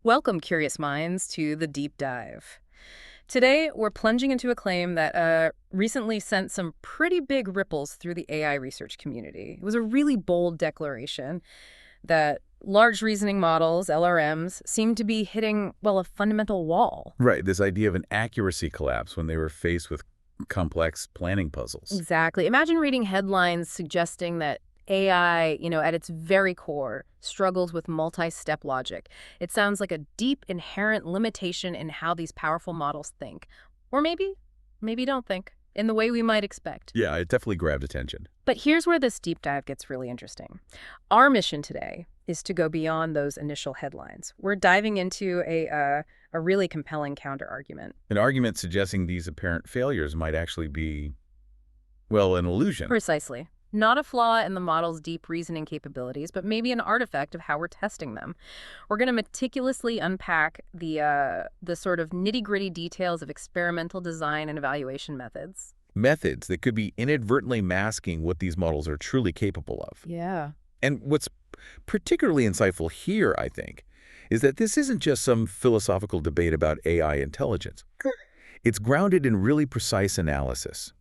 Welcome, curious minds, to the deep dive. Today, we're plunging into a claim that recently sent some pretty big ripples through the AI research community. It was a really bold declaration that large reasoning models, LRMs, seem to be hitting, well, a fundamental wall. Right, this idea of an accuracy collapse when they were faced with complex planning puzzles. Exactly. Imagine reading headlines suggesting that AI, at its very core, struggles with multi-step logic. It sounds like a deep inherent limitation in how these powerful models think. Or maybe don't think, in the way we might expect. Yeah, it definitely grabbed attention. But here's where this deep dive gets really interesting. Our mission today is to go beyond those initial headlines. We're diving into a really compelling counter-argument. An argument suggesting these apparent failures might actually be, well, an illusion. Precisely. Not a flaw in the model's deep reasoning capabilities, but maybe an artifact of how we're testing them. We're going to meticulously unpack the sort of nitty-gritty details of experimental design and evaluation methods. Methods that could be inadvertently masking what these models are truly capable of. Yeah. And what's particularly insightful here, I think, is that this isn't just some philosophical debate about AI intelligence. It's grounded in really precise analysis.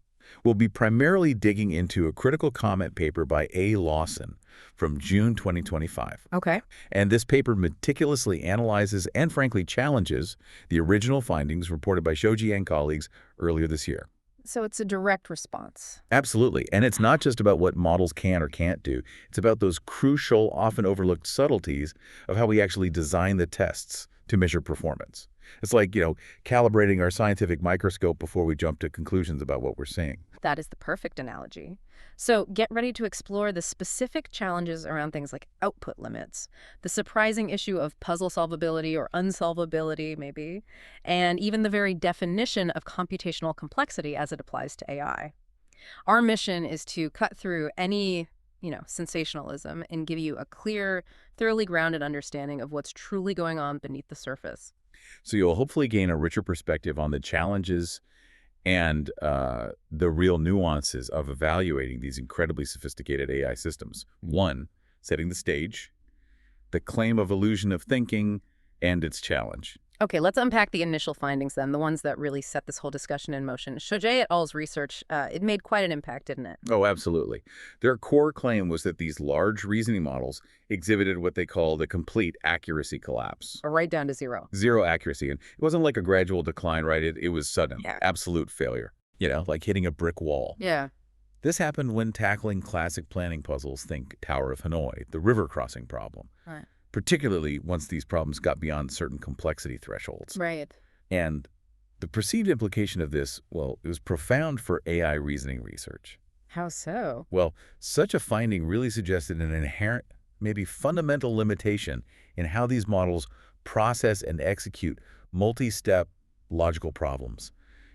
We'll be primarily digging into a critical comment paper by A. Lawson from June 2025. Okay. And this paper meticulously analyzes and frankly challenges the original findings reported by Shojaee and colleagues earlier this year. So it's a direct response. Absolutely. And it's not just about what models can or can't do. It's about those crucial, often overlooked subtleties of how we actually design the tests to measure performance. It's like, calibrating our scientific microscope before we jump to conclusions about what we're seeing. That is the perfect analogy. So get ready to explore the specific challenges around things like output limits, the surprising issue of puzzle solvability or unsolvability, maybe, and even the very definition of computational complexity as it applies to AI. Our mission is to cut through any, sensationalism and give you a clear, thoroughly grounded understanding of what's truly going on beneath the surface. So you'll hopefully gain a richer perspective on the challenges and the real nuances of evaluating these incredibly sophisticated AI systems. One, setting the stage, the claim of illusion of thinking, and its challenge. Okay, let's unpack the initial findings then, the ones that really set this whole discussion in motion. Shojaee et al.'s research, it made quite an impact, didn't it? Oh, absolutely. Their core claim was that these large reasoning models exhibited what they call the complete accuracy collapse. Or right down to zero. Zero accuracy. And it wasn't like a gradual decline, right? It was sudden, Yeah. absolute failure. Like hitting a brick wall. Yeah. This happened when tackling classic planning puzzles, think Tower of Hanoi, the river crossing problem. Right. Particularly once these problems got beyond certain complexity thresholds. Right. And the perceived implication of this, well, it was profound for AI reasoning research. How so? Well, such a finding really suggested an inherent, maybe fundamental limitation in how these models process and execute multi-step logical problems.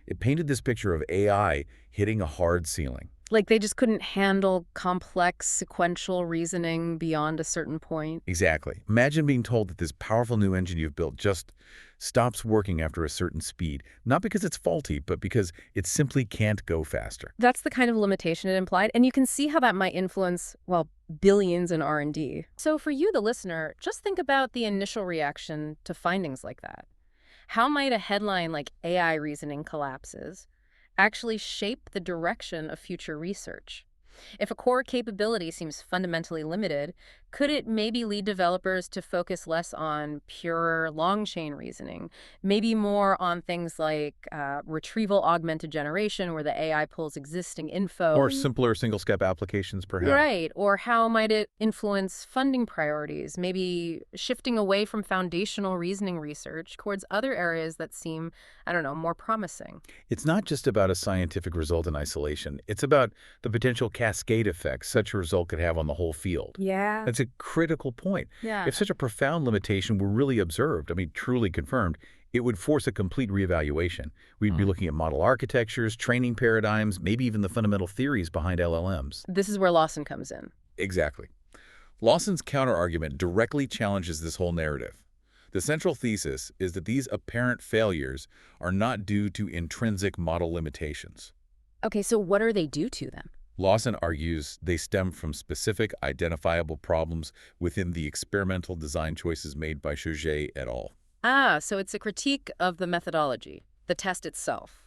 It painted this picture of AI hitting a hard ceiling. Like they just couldn't handle complex sequential reasoning beyond a certain point. Exactly. Imagine being told that this powerful new engine you've built just stops working after a certain speed, not because it's faulty, but because it simply can't go faster. That's the kind of limitation it implied, and you can see how that might influence, well, billions in R&D. So for you, the listener, just think about the initial reaction to findings like that. How might a headline like AI reasoning collapses actually shape the direction of future research? If a core capability seems fundamentally limited, could it maybe lead developers to focus less on pure long-chain reasoning, maybe more on things like retrieval augmented generation, where the AI pulls existing info? Or simpler single-step applications, perhaps. Right. Or how might it influence funding priorities, maybe shifting away from foundational reasoning research towards other areas that seem, I don't know, more promising? It's not just about a scientific result in isolation. It's about the potential cascade effects such a result could have on the whole field. Yeah. That's a critical point. Yeah. If such a profound limitation were really observed, truly confirmed, it would force a complete reevaluation. We'd be looking at model architectures, training paradigms, maybe even the fundamental theories behind LLMs. This is where Lawson comes in. Exactly. Lawson's counterargument directly challenges this whole narrative. The central thesis is that these apparent failures are not due to intrinsic model limitations. Okay, so what are they due to then? Lawson argues they stem from specific identifiable problems within the experimental design choices made by Shojaee et al. Ah, so it's a critique of the methodology, the test itself,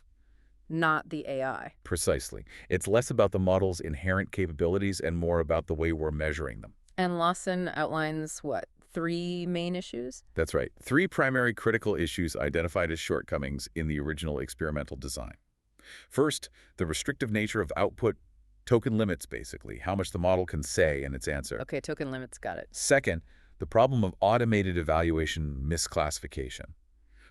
not the AI. Precisely. It's less about the model's inherent capabilities and more about the way we're measuring them. And Lawson outlines, what, 3 main issues? That's right. 3 primary critical issues identified as shortcomings in the original experimental design. First, the restrictive nature of output token limits, basically, how much the model can say in its answer. Okay, token limits, got it. Second, the problem of automated evaluation misclassification,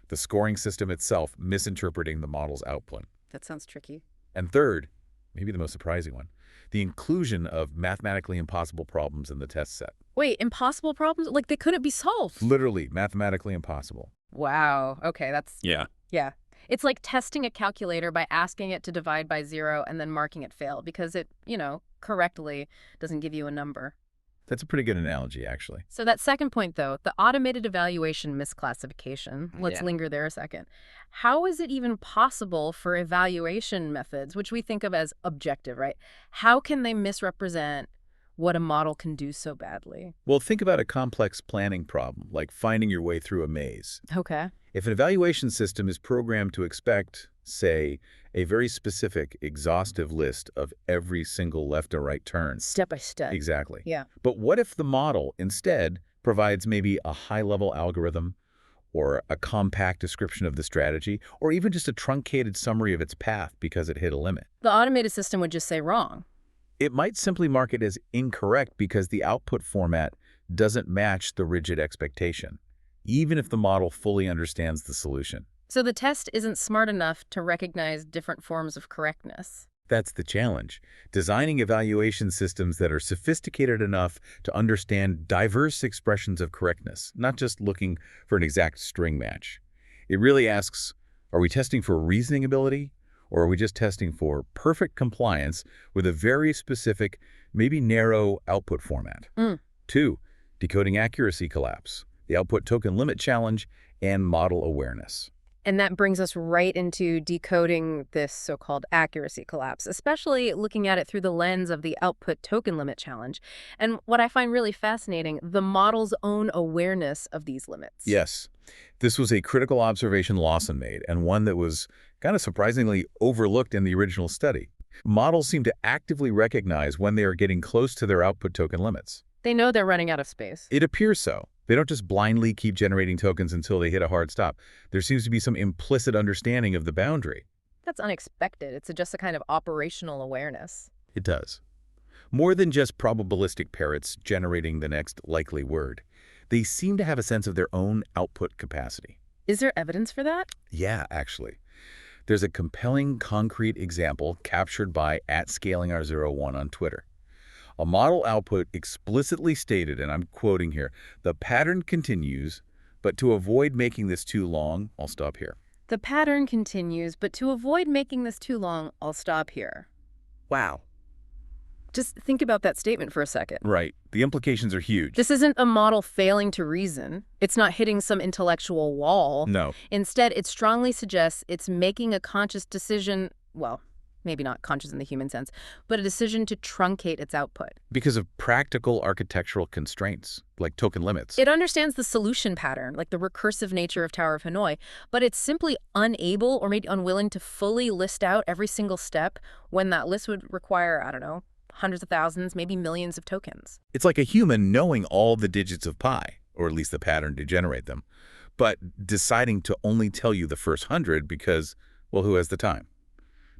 the scoring system itself misinterpreting the model's output. That sounds tricky. And third, maybe the most surprising one, the inclusion of mathematically impossible problems in the test set. Wait, impossible problems? Like they couldn't be solved? Literally, mathematically impossible. Wow. Okay, that's... Yeah. Yeah. It's like testing a calculator by asking it to divide by 0 and then marking it failed because it, correctly doesn't give you a number. That's a pretty good analogy, actually. So that second point, though, the automated evaluation misclassification, let's linger there a second. How is it even possible for evaluation methods, which we think of as objective, right? How can they misrepresent what a model can do so badly? Well, think about a complex planning problem, like finding your way through a maze. Okay. If an evaluation system is programmed to expect, say, a very specific, exhaustive list of every single left or right turn. Step by step. Exactly. Yeah. But what if the model instead provides maybe a high-level algorithm or a compact description of the strategy, or even just a truncated summary of its path because it hit a limit? The automated system would just say wrong. It might simply mark it as incorrect because the output format doesn't match the rigid expectation, even if the model fully understands the solution. So the test isn't smart enough to recognize different forms of correctness. That's the challenge. Designing evaluation systems that are sophisticated enough to understand diverse expressions of correctness, not just looking for an exact string match. It really asks, are we testing for reasoning ability, or are we just testing for perfect compliance with a very specific, maybe narrow output format? 2, decoding accuracy collapse, the output token limit challenge, and model awareness. And that brings us right into decoding this so-called accuracy collapse, especially looking at it through the lens of the output token limit challenge. And what I find really fascinating, the model's own awareness of these limits. Yes. This was a critical observation Lawson made, and one that was kind of surprisingly overlooked in the original study. Models seem to actively recognize when they are getting close to their output token limits. They know they're running out of space. It appears so. They don't just blindly keep generating tokens until they hit a hard stop. There seems to be some implicit understanding of the boundary. That's unexpected. It's just a kind of operational awareness. It does. More than just probabilistic parrots generating the next likely word. They seem to have a sense of their own output capacity. Is there evidence for that? Yeah, actually. There's a compelling, concrete example captured by @ScalingR01 on Twitter. A model output explicitly stated, and I'm quoting here, "The pattern continues, but to avoid making this too long, I'll stop here." The pattern continues, but to avoid making this too long, I'll stop here. Wow. Just think about that statement for a second. Right. The implications are huge. This isn't a model failing to reason. It's not hitting some intellectual wall. No. Instead, it strongly suggests it's making a conscious decision, well, maybe not conscious in the human sense, but a decision to truncate its output. Because of practical architectural constraints, like token limits. It understands the solution pattern, like the recursive nature of Tower of Hanoi, but it's simply unable or maybe unwilling to fully list out every single step when that list would require, I don't know, hundreds of thousands, maybe millions of tokens. It's like a human knowing all the digits of pi, or at least the pattern to generate them, but deciding to only tell you the first 100 because, well, who has the time?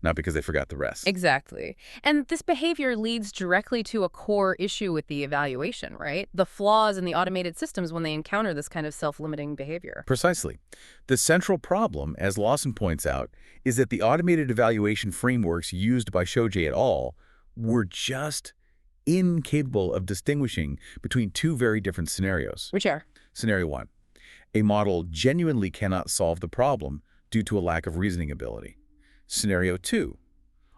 Not because they forgot the rest. Exactly. And this behavior leads directly to a core issue with the evaluation, right? The flaws in the automated systems when they encounter this kind of self-limiting behavior. Precisely. The central problem, as Lawson points out, is that the automated evaluation frameworks used by Shojaee et al. Were just incapable of distinguishing between 2 very different scenarios. Which are? Scenario 1. A model genuinely cannot solve the problem due to a lack of reasoning ability. Scenario 2.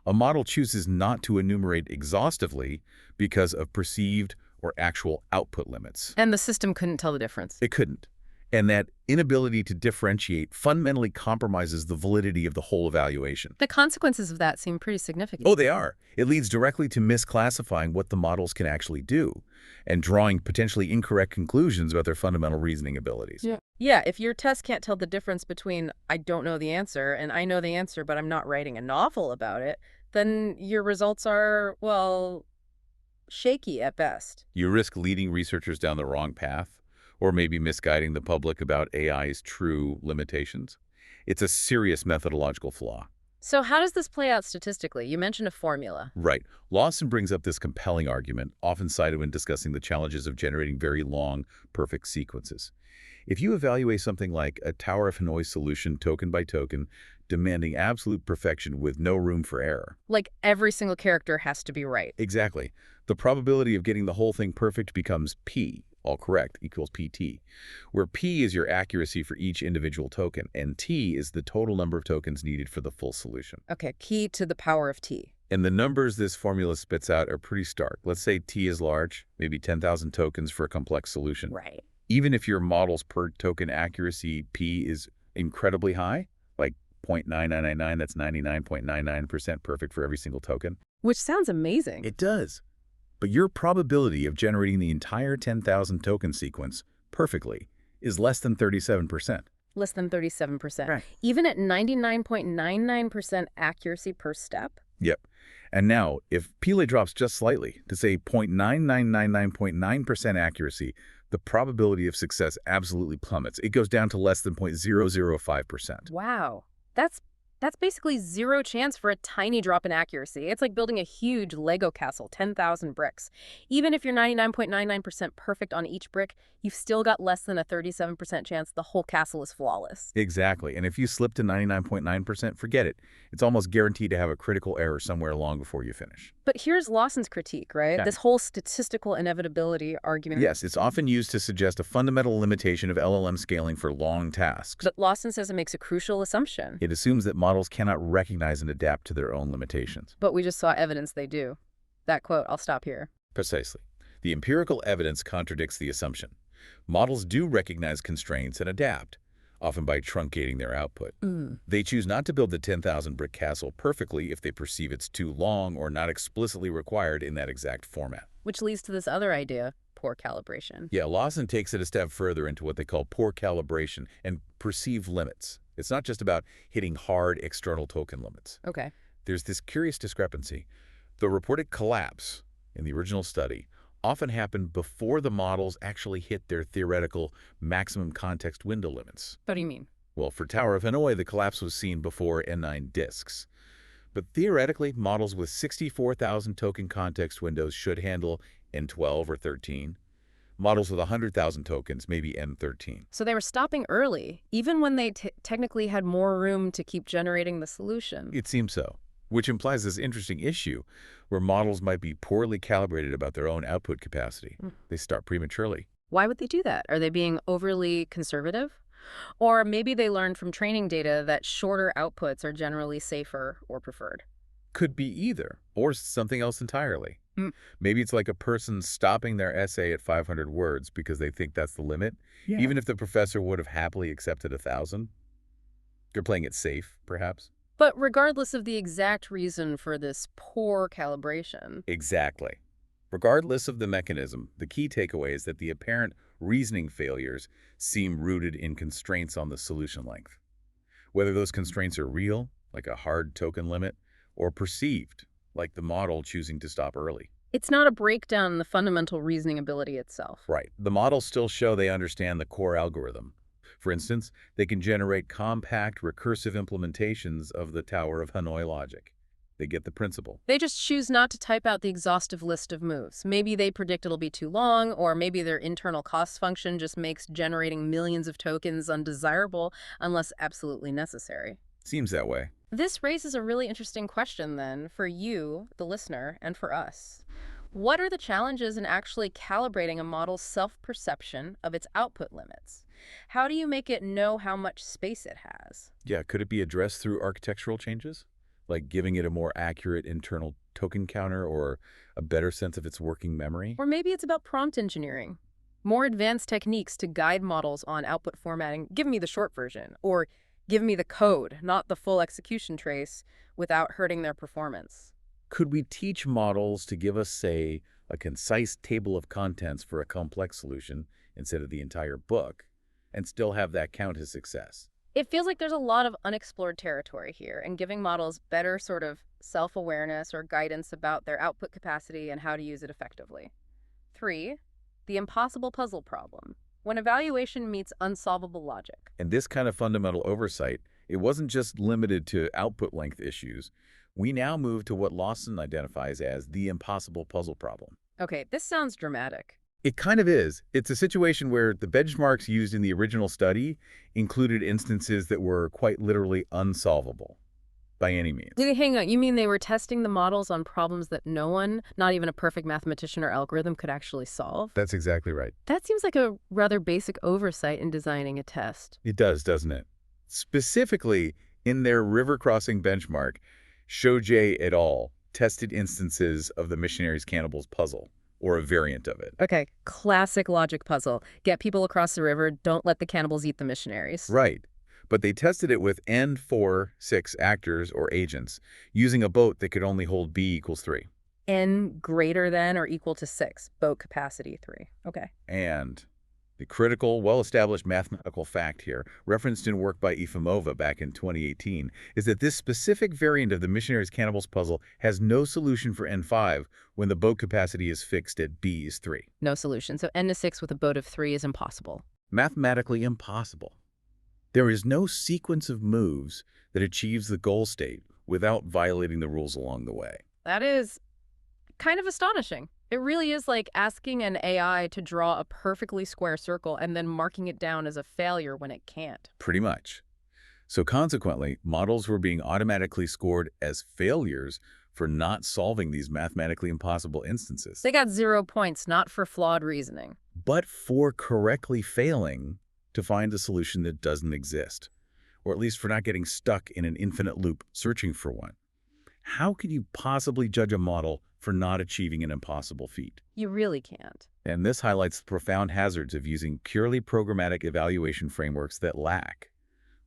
A model chooses not to enumerate exhaustively because of perceived or actual output limits. And the system couldn't tell the difference. It couldn't. And that inability to differentiate fundamentally compromises the validity of the whole evaluation. The consequences of that seem pretty significant. Oh, they are. It leads directly to misclassifying what the models can actually do and drawing potentially incorrect conclusions about their fundamental reasoning abilities. Yeah, if your test can't tell the difference between I don't know the answer and I know the answer but I'm not writing a novel about it, then your results are, well, shaky at best. You risk leading researchers down the wrong path, or maybe misguiding the public about AI's true limitations. It's a serious methodological flaw. So how does this play out statistically? You mentioned a formula. Right. Lawson brings up this compelling argument, often cited when discussing the challenges of generating very long, perfect sequences. If you evaluate something like a Tower of Hanoi solution token by token, demanding absolute perfection with no room for error. Like every single character has to be right. Exactly. The probability of getting the whole thing perfect becomes P, all correct, equals PT, where P is your accuracy for each individual token, and T is the total number of tokens needed for the full solution. Okay, key to the power of T. And the numbers this formula spits out are pretty stark. Let's say T is large, maybe 10,000 tokens for a complex solution. Right. Even if your model's per token accuracy P is incredibly high, like 0.9999, that's 99.99% perfect for every single token. Which sounds amazing. It does. But your probability of generating the entire 10,000 token sequence perfectly is less than 37%. Less than 37%. Right. Even at 99.99% accuracy per step? Yep. And now, if Pele drops just slightly to say 0.9999.9% accuracy, the probability of success absolutely plummets. It goes down to less than 0.005%. Wow. That's basically zero chance for a tiny drop in accuracy. It's like building a huge Lego castle, 10,000 bricks. Even if you're 99.99% perfect on each brick, you've still got less than a 37% chance the whole castle is flawless. Exactly. And if you slip to 99.9%, forget it. It's almost guaranteed to have a critical error somewhere long before you finish. But here's Lawson's critique, right? Yeah. This whole statistical inevitability argument. Yes, it's often used to suggest a fundamental limitation of LLM scaling for long tasks. But Lawson says it makes a crucial assumption. It assumes that models cannot recognize and adapt to their own limitations. But we just saw evidence they do. That quote, I'll stop here. Precisely. The empirical evidence contradicts the assumption. Models do recognize constraints and adapt, often by truncating their output. They choose not to build the 10,000 brick castle perfectly if they perceive it's too long or not explicitly required in that exact format. Which leads to this other idea, poor calibration. Yeah, Lawson takes it a step further into what they call poor calibration and perceived limits. It's not just about hitting hard external token limits. Okay. There's this curious discrepancy. The reported collapse in the original study often happened before the models actually hit their theoretical maximum context window limits. What do you mean? Well, for Tower of Hanoi, the collapse was seen before N9 disks. But theoretically, models with 64,000 token context windows should handle N12 or 13. Models with 100,000 tokens, maybe N13. So they were stopping early, even when they technically had more room to keep generating the solution. It seems so, which implies this interesting issue where models might be poorly calibrated about their own output capacity. They start prematurely. Why would they do that? Are they being overly conservative? Or maybe they learned from training data that shorter outputs are generally safer or preferred. Could be either, or something else entirely. Maybe it's like a person stopping their essay at 500 words because they think that's the limit, even if the professor would have happily accepted 1,000. They're playing it safe, perhaps. But regardless of the exact reason for this poor calibration. Exactly. Regardless of the mechanism, the key takeaway is that the apparent reasoning failures seem rooted in constraints on the solution length. Whether those constraints are real, like a hard token limit, or perceived, like the model choosing to stop early. It's not a breakdown in the fundamental reasoning ability itself. Right. The models still show they understand the core algorithm. For instance, they can generate compact, recursive implementations of the Tower of Hanoi logic. They get the principle. They just choose not to type out the exhaustive list of moves. Maybe they predict it'll be too long, or maybe their internal cost function just makes generating millions of tokens undesirable unless absolutely necessary. Seems that way. This raises a really interesting question, then, for you, the listener, and for us. What are the challenges in actually calibrating a model's self-perception of its output limits? How do you make it know how much space it has? Yeah, could it be addressed through architectural changes? Like giving it a more accurate internal token counter or a better sense of its working memory? Or maybe it's about prompt engineering. More advanced techniques to guide models on output formatting. Give me the short version, or give me the code, not the full execution trace, without hurting their performance. Could we teach models to give us, say, a concise table of contents for a complex solution instead of the entire book, and still have that count as success? It feels like there's a lot of unexplored territory here, and giving models better sort of self-awareness or guidance about their output capacity and how to use it effectively. 3. The impossible puzzle problem. When evaluation meets unsolvable logic. And this kind of fundamental oversight, it wasn't just limited to output length issues. We now move to what Lawson identifies as the impossible puzzle problem. Okay, this sounds dramatic. It kind of is. It's a situation where the benchmarks used in the original study included instances that were quite literally unsolvable by any means. Hang on, you mean they were testing the models on problems that no one, not even a perfect mathematician or algorithm, could actually solve? That's exactly right. That seems like a rather basic oversight in designing a test. It does, doesn't it? Specifically, in their river crossing benchmark, Shojaee et al. Tested instances of the missionaries' cannibals puzzle, or a variant of it. Okay, classic logic puzzle. Get people across the river, don't let the cannibals eat the missionaries. Right. But they tested it with N4-6 actors or agents, using a boat that could only hold B equals 3. N greater than or equal to 6, boat capacity 3. Okay. And the critical, well-established mathematical fact here, referenced in work by Efimova back in 2018, is that this specific variant of the missionaries' cannibals puzzle has no solution for N5 when the boat capacity is fixed at B is 3. No solution. So N to 6 with a boat of 3 is impossible. Mathematically impossible. There is no sequence of moves that achieves the goal state without violating the rules along the way. That is kind of astonishing. It really is like asking an AI to draw a perfectly square circle and then marking it down as a failure when it can't. Pretty much. So consequently, models were being automatically scored as failures for not solving these mathematically impossible instances. They got 0 points, not for flawed reasoning. But for correctly failing to find a solution that doesn't exist, or at least for not getting stuck in an infinite loop searching for one. How could you possibly judge a model for not achieving an impossible feat? You really can't. And this highlights the profound hazards of using purely programmatic evaluation frameworks that lack,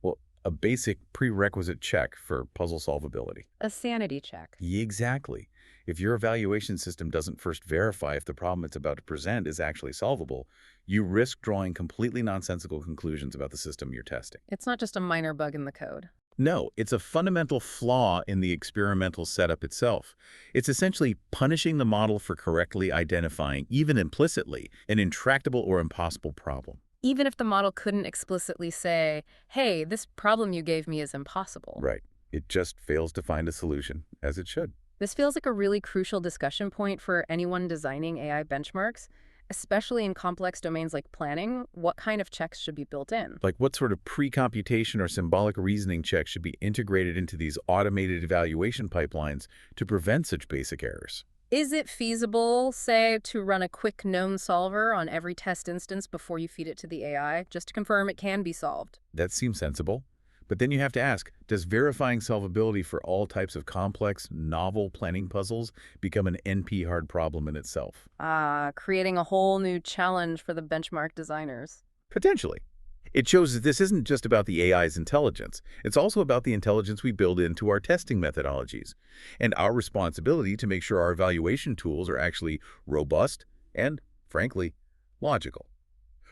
well, a basic prerequisite check for puzzle solvability. A sanity check. Exactly. If your evaluation system doesn't first verify if the problem it's about to present is actually solvable, you risk drawing completely nonsensical conclusions about the system you're testing. It's not just a minor bug in the code. No, it's a fundamental flaw in the experimental setup itself. It's essentially punishing the model for correctly identifying, even implicitly, an intractable or impossible problem. Even if the model couldn't explicitly say, hey, this problem you gave me is impossible. Right. It just fails to find a solution, as it should. This feels like a really crucial discussion point for anyone designing AI benchmarks, especially in complex domains like planning. What kind of checks should be built in? Like what sort of pre-computation or symbolic reasoning checks should be integrated into these automated evaluation pipelines to prevent such basic errors? Is it feasible, say, to run a quick known solver on every test instance before you feed it to the AI, just to confirm it can be solved? That seems sensible. But then you have to ask, does verifying solvability for all types of complex, novel planning puzzles become an NP-hard problem in itself? Creating a whole new challenge for the benchmark designers. Potentially. It shows that this isn't just about the AI's intelligence. It's also about the intelligence we build into our testing methodologies, and our responsibility to make sure our evaluation tools are actually robust and, frankly, logical.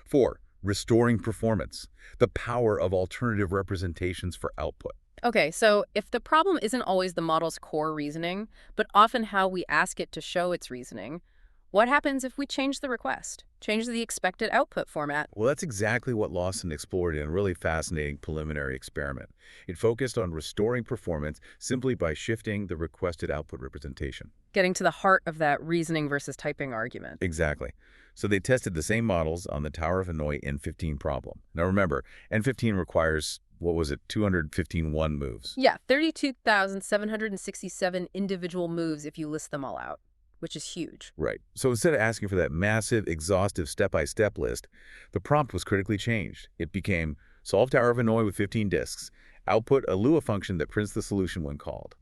4. Restoring performance, the power of alternative representations for output. Okay, so if the problem isn't always the model's core reasoning, but often how we ask it to show its reasoning, what happens if we change the request, change the expected output format? Well, that's exactly what Lawson explored in a really fascinating preliminary experiment. It focused on restoring performance simply by shifting the requested output representation. Getting to the heart of that reasoning versus typing argument. Exactly. So they tested the same models on the Tower of Hanoi N15 problem. Now remember, N15 requires, what was it, 215 moves. Yeah, 32,767 individual moves if you list them all out, which is huge. Right. So instead of asking for that massive, exhaustive step-by-step list, the prompt was critically changed. It became, solve Tower of Hanoi with 15 disks, output a Lua function that prints the solution when called.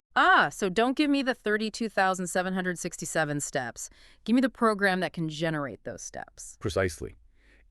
So don't give me the 32,767 steps. Give me the program that can generate those steps. Precisely.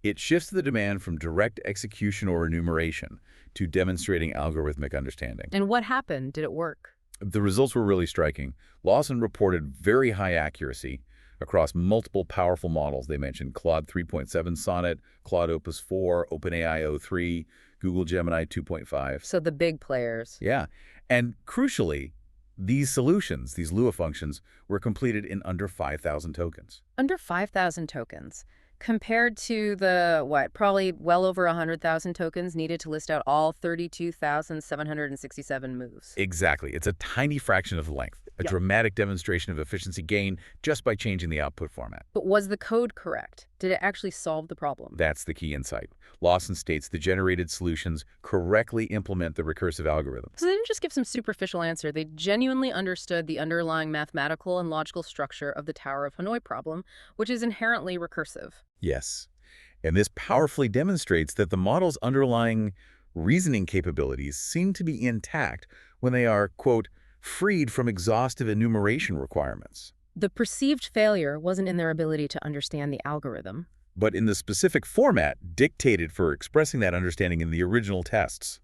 It shifts the demand from direct execution or enumeration to demonstrating algorithmic understanding. And what happened? Did it work? The results were really striking. Lawson reported very high accuracy across multiple powerful models. They mentioned Claude 3.7 Sonnet, Claude Opus 4, OpenAI o3, Google Gemini 2.5. So the big players. Yeah. And crucially, these solutions, these Lua functions, were completed in under 5,000 tokens. Under 5,000 tokens. Compared to the, probably well over 100,000 tokens needed to list out all 32,767 moves. Exactly. It's a tiny fraction of the length, a dramatic demonstration of efficiency gain just by changing the output format. But was the code correct? Did it actually solve the problem? That's the key insight. Lawson states the generated solutions correctly implement the recursive algorithm. So they didn't just give some superficial answer. They genuinely understood the underlying mathematical and logical structure of the Tower of Hanoi problem, which is inherently recursive. Yes. And this powerfully demonstrates that the model's underlying reasoning capabilities seem to be intact when they are, quote, freed from exhaustive enumeration requirements. The perceived failure wasn't in their ability to understand the algorithm, but in the specific format dictated for expressing that understanding in the original tests.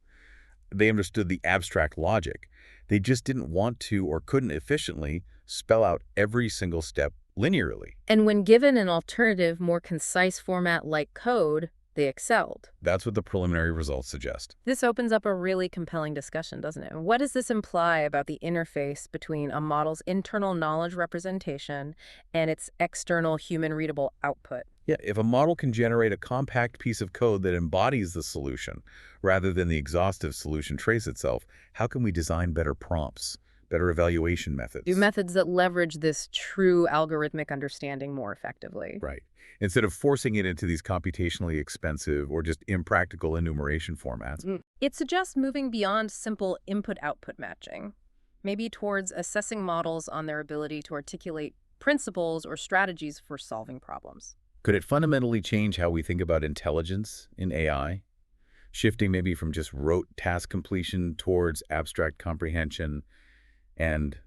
They understood the abstract logic. They just didn't want to or couldn't efficiently spell out every single step linearly. And when given an alternative, more concise format like code, they excelled. That's what the preliminary results suggest. This opens up a really compelling discussion, doesn't it? What does this imply about the interface between a model's internal knowledge representation and its external human-readable output? Yeah, if a model can generate a compact piece of code that embodies the solution rather than the exhaustive solution trace itself, how can we design better prompts, better evaluation methods? Do methods that leverage this true algorithmic understanding more effectively. Right. Instead of forcing it into these computationally expensive or just impractical enumeration formats. It suggests moving beyond simple input-output matching, maybe towards assessing models on their ability to articulate principles or strategies for solving problems. Could it fundamentally change how we think about intelligence in AI? Shifting maybe from just rote task completion towards abstract comprehension and,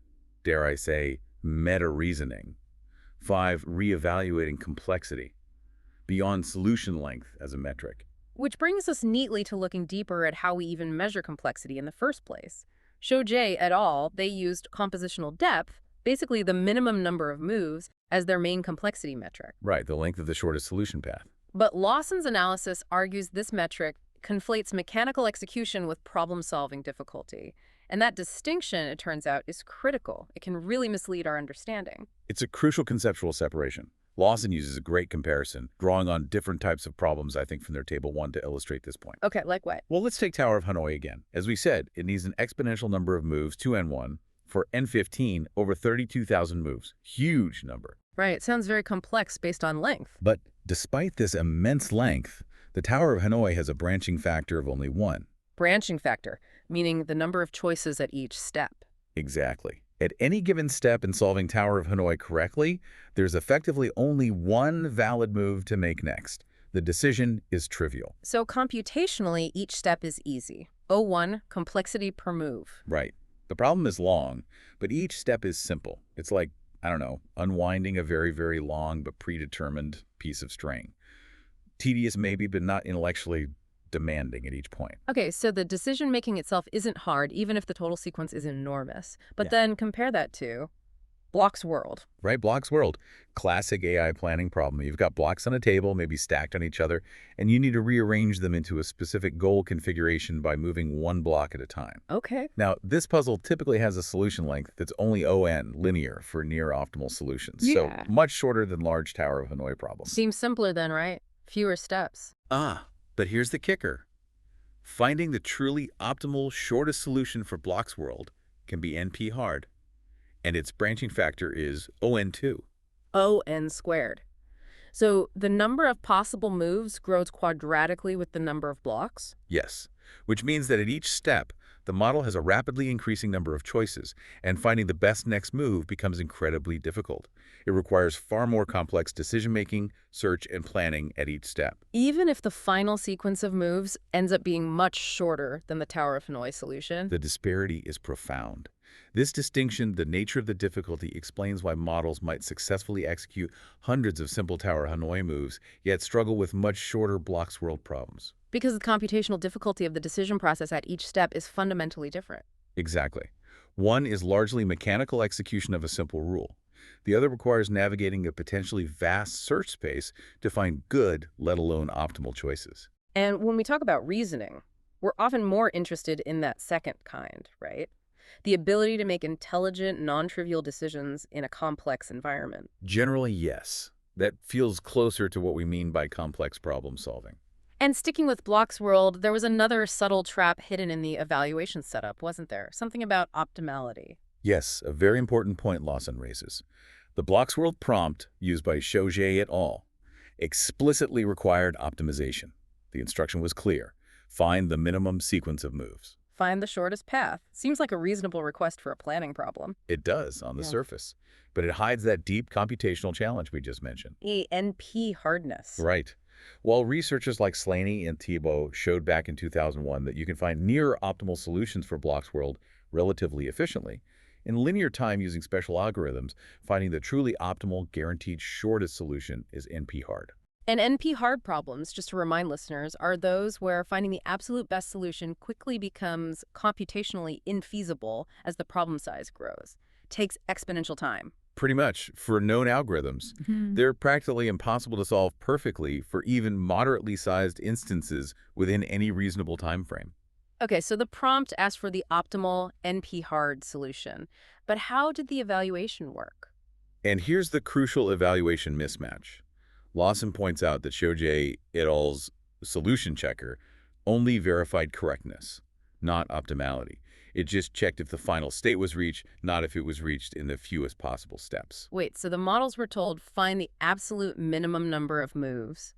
dare I say, meta-reasoning. 5, reevaluating complexity beyond solution length as a metric. Which brings us neatly to looking deeper at how we even measure complexity in the first place. Shojaee et al., they used compositional depth, basically the minimum number of moves, as their main complexity metric. Right, the length of the shortest solution path. But Lawson's analysis argues this metric conflates mechanical execution with problem-solving difficulty. And that distinction, it turns out, is critical. It can really mislead our understanding. It's a crucial conceptual separation. Lawson uses a great comparison, drawing on different types of problems, I think, from their Table 1 to illustrate this point. Okay, like what? Well, let's take Tower of Hanoi again. As we said, it needs an exponential number of moves, 2n1, for n15 over 32,000 moves. Huge number. Right, it sounds very complex based on length. But despite this immense length, the Tower of Hanoi has a branching factor of only 1. Branching factor, meaning the number of choices at each step. Exactly. At any given step in solving Tower of Hanoi correctly, there's effectively only one valid move to make next. The decision is trivial. So computationally, each step is easy. O1, complexity per move. Right. The problem is long, but each step is simple. It's like, I don't know, unwinding a very, very long but predetermined piece of string. Tedious maybe, but not intellectually demanding at each point. Okay, so the decision-making itself isn't hard, even if the total sequence is enormous. But then compare that to Block's world. Right, Block's world. Classic AI planning problem. You've got blocks on a table, maybe stacked on each other, and you need to rearrange them into a specific goal configuration by moving one block at a time. Okay. Now, this puzzle typically has a solution length that's only ON, linear, for near-optimal solutions. Yeah. So much shorter than large Tower of Hanoi problems. Seems simpler then, right? Fewer steps. But here's the kicker. Finding the truly optimal, shortest solution for Block's world can be NP hard, and its branching factor is ON2. ON squared. So the number of possible moves grows quadratically with the number of blocks? Yes, which means that at each step, the model has a rapidly increasing number of choices, and finding the best next move becomes incredibly difficult. It requires far more complex decision-making, search, and planning at each step. Even if the final sequence of moves ends up being much shorter than the Tower of Hanoi solution? The disparity is profound. This distinction, the nature of the difficulty, explains why models might successfully execute hundreds of simple tower Hanoi moves, yet struggle with much shorter blocks world problems. Because the computational difficulty of the decision process at each step is fundamentally different. Exactly. One is largely mechanical execution of a simple rule. The other requires navigating a potentially vast search space to find good, let alone optimal choices. And when we talk about reasoning, we're often more interested in that second kind, right? The ability to make intelligent, non-trivial decisions in a complex environment. Generally, yes. That feels closer to what we mean by complex problem solving. And sticking with Block's world, there was another subtle trap hidden in the evaluation setup, wasn't there? Something about optimality. Yes, a very important point Lawson raises. The Blocks World prompt, used by Shojaee et al., explicitly required optimization. The instruction was clear. Find the minimum sequence of moves. Find the shortest path. Seems like a reasonable request for a planning problem. It does on the Yeah. surface, but it hides that deep computational challenge we just mentioned. NP hardness. Right. While researchers like Slaney and Thibault showed back in 2001 that you can find near-optimal solutions for Block's world relatively efficiently, in linear time using special algorithms, finding the truly optimal, guaranteed shortest solution is NP-hard. And NP-hard problems, just to remind listeners, are those where finding the absolute best solution quickly becomes computationally infeasible as the problem size grows. Takes exponential time. Pretty much, for known algorithms, they're practically impossible to solve perfectly for even moderately sized instances within any reasonable time frame. Okay, so the prompt asked for the optimal NP-hard solution. But how did the evaluation work? And here's the crucial evaluation mismatch. Lawson points out that Shojaee et al.'s solution checker only verified correctness, not optimality. It just checked if the final state was reached, not if it was reached in the fewest possible steps. Wait, so the models were told find the absolute minimum number of moves.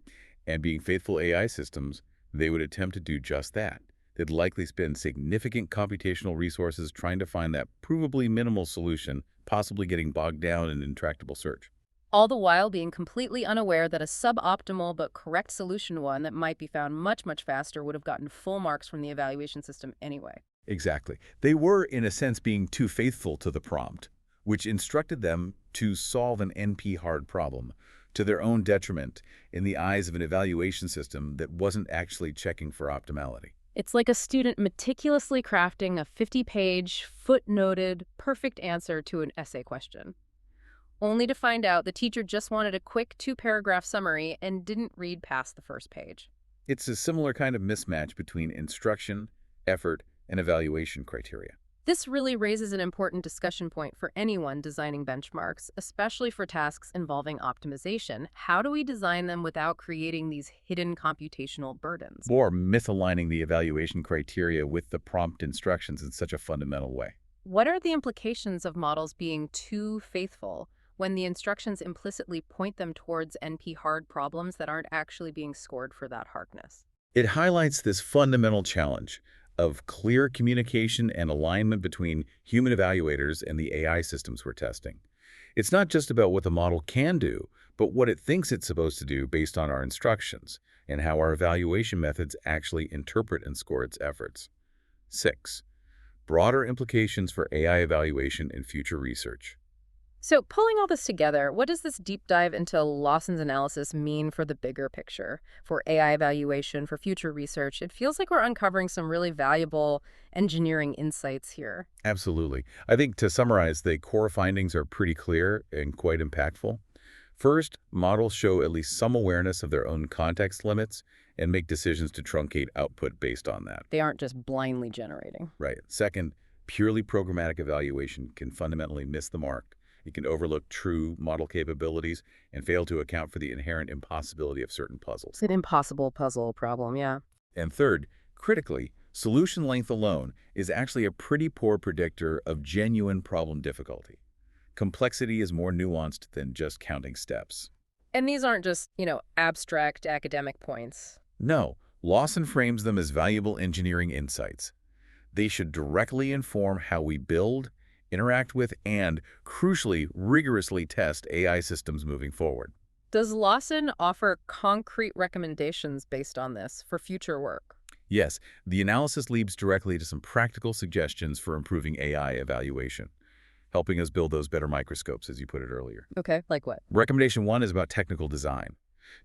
And being faithful AI systems, they would attempt to do just that. They'd likely spend significant computational resources trying to find that provably minimal solution, possibly getting bogged down in intractable search. All the while being completely unaware that a suboptimal but correct solution one that might be found much, much faster would have gotten full marks from the evaluation system anyway. Exactly. They were, in a sense, being too faithful to the prompt, which instructed them to solve an NP-hard problem to their own detriment in the eyes of an evaluation system that wasn't actually checking for optimality. It's like a student meticulously crafting a 50-page, footnoted, perfect answer to an essay question, only to find out the teacher just wanted a quick 2-paragraph summary and didn't read past the first page. It's a similar kind of mismatch between instruction, effort, and evaluation criteria. This really raises an important discussion point for anyone designing benchmarks, especially for tasks involving optimization. How do we design them without creating these hidden computational burdens? Or misaligning the evaluation criteria with the prompt instructions in such a fundamental way. What are the implications of models being too faithful when the instructions implicitly point them towards NP-hard problems that aren't actually being scored for that hardness? It highlights this fundamental challenge of clear communication and alignment between human evaluators and the AI systems we're testing. It's not just about what the model can do, but what it thinks it's supposed to do based on our instructions, and how our evaluation methods actually interpret and score its efforts. 6. Broader implications for AI evaluation in future research. So pulling all this together, what does this deep dive into Lawson's analysis mean for the bigger picture, for AI evaluation, for future research? It feels like we're uncovering some really valuable engineering insights here. Absolutely. I think to summarize, the core findings are pretty clear and quite impactful. First, models show at least some awareness of their own context limits and make decisions to truncate output based on that. They aren't just blindly generating. Right. Second, purely programmatic evaluation can fundamentally miss the mark. It can overlook true model capabilities and fail to account for the inherent impossibility of certain puzzles. It's an impossible puzzle problem, yeah. And third, critically, solution length alone is actually a pretty poor predictor of genuine problem difficulty. Complexity is more nuanced than just counting steps. And these aren't just, abstract academic points. No, Lawson frames them as valuable engineering insights. They should directly inform how we build, interact with, and, crucially, rigorously test AI systems moving forward. Does Lawson offer concrete recommendations based on this for future work? Yes, the analysis leads directly to some practical suggestions for improving AI evaluation, helping us build those better microscopes, as you put it earlier. Okay, like what? Recommendation one is about technical design.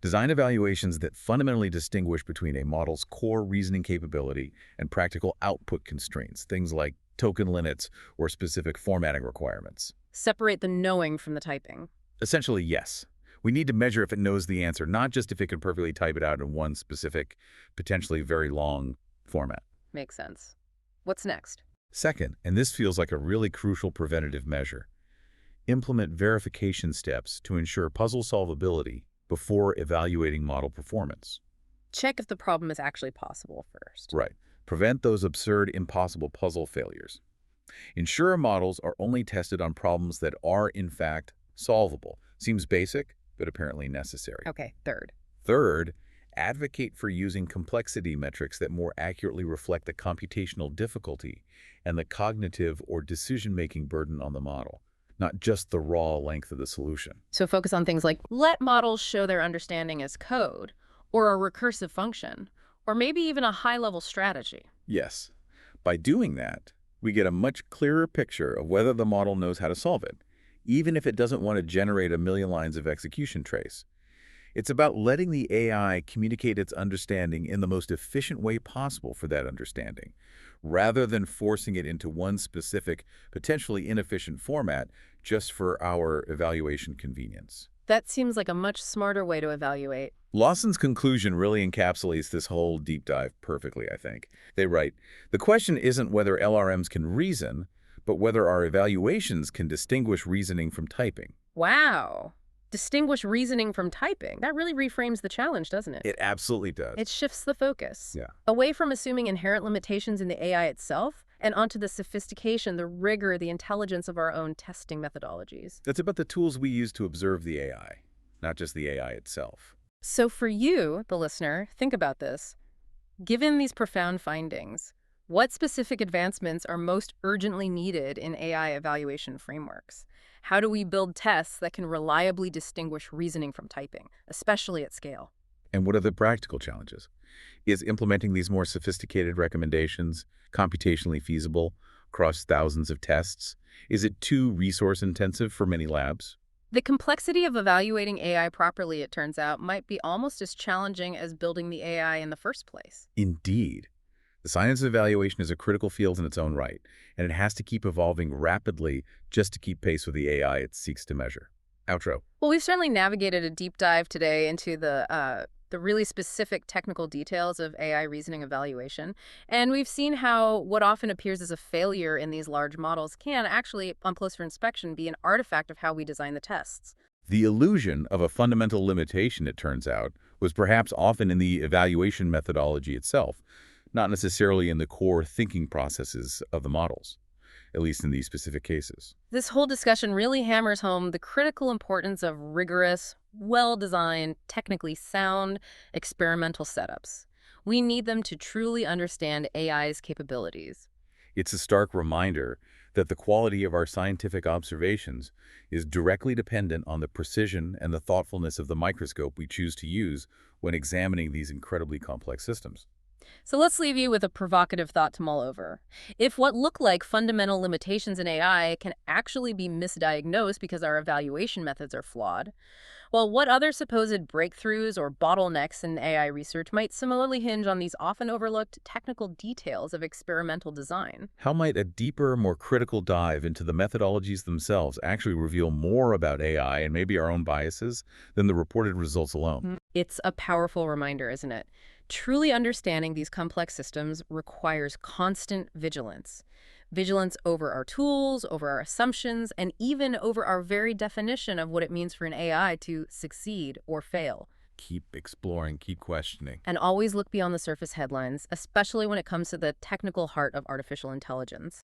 Design evaluations that fundamentally distinguish between a model's core reasoning capability and practical output constraints, things like token limits or specific formatting requirements. Separate the knowing from the typing. Essentially, yes. We need to measure if it knows the answer, not just if it can perfectly type it out in one specific, potentially very long format. Makes sense. What's next? Second, and this feels like a really crucial preventative measure, implement verification steps to ensure puzzle solvability before evaluating model performance. Check if the problem is actually possible first. Right. Prevent those absurd, impossible puzzle failures. Ensure models are only tested on problems that are, in fact, solvable. Seems basic, but apparently necessary. Okay, third. Third, advocate for using complexity metrics that more accurately reflect the computational difficulty and the cognitive or decision-making burden on the model, not just the raw length of the solution. So focus on things like let models show their understanding as code, or a recursive function, or maybe even a high-level strategy. Yes. By doing that, we get a much clearer picture of whether the model knows how to solve it, even if it doesn't want to generate a million lines of execution trace. It's about letting the AI communicate its understanding in the most efficient way possible for that understanding, rather than forcing it into one specific, potentially inefficient format just for our evaluation convenience. That seems like a much smarter way to evaluate. Lawson's conclusion really encapsulates this whole deep dive perfectly, I think. They write, the question isn't whether LRMs can reason, but whether our evaluations can distinguish reasoning from typing. Wow. Distinguish reasoning from typing. That really reframes the challenge, doesn't it? It absolutely does. It shifts the focus. Yeah. Away from assuming inherent limitations in the AI itself and onto the sophistication, the rigor, the intelligence of our own testing methodologies. That's about the tools we use to observe the AI, not just the AI itself. So for you, the listener, think about this. Given these profound findings, what specific advancements are most urgently needed in AI evaluation frameworks? How do we build tests that can reliably distinguish reasoning from typing, especially at scale? And what are the practical challenges? Is implementing these more sophisticated recommendations computationally feasible across thousands of tests? Is it too resource-intensive for many labs? The complexity of evaluating AI properly, it turns out, might be almost as challenging as building the AI in the first place. Indeed. The science of evaluation is a critical field in its own right, and it has to keep evolving rapidly just to keep pace with the AI it seeks to measure. Outro. Well, we've certainly navigated a deep dive today into the really specific technical details of AI reasoning evaluation, and we've seen how what often appears as a failure in these large models can actually, on closer inspection, be an artifact of how we design the tests. The illusion of a fundamental limitation, it turns out, was perhaps often in the evaluation methodology itself, not necessarily in the core thinking processes of the models, at least in these specific cases. This whole discussion really hammers home the critical importance of rigorous, well-designed, technically sound experimental setups. We need them to truly understand AI's capabilities. It's a stark reminder that the quality of our scientific observations is directly dependent on the precision and the thoughtfulness of the microscope we choose to use when examining these incredibly complex systems. So let's leave you with a provocative thought to mull over. If what look like fundamental limitations in AI can actually be misdiagnosed because our evaluation methods are flawed, well, what other supposed breakthroughs or bottlenecks in AI research might similarly hinge on these often overlooked technical details of experimental design? How might a deeper, more critical dive into the methodologies themselves actually reveal more about AI and maybe our own biases than the reported results alone? It's a powerful reminder, isn't it? Truly understanding these complex systems requires constant vigilance. Vigilance over our tools, over our assumptions, and even over our very definition of what it means for an AI to succeed or fail. Keep exploring, keep questioning. And always look beyond the surface headlines, especially when it comes to the technical heart of artificial intelligence.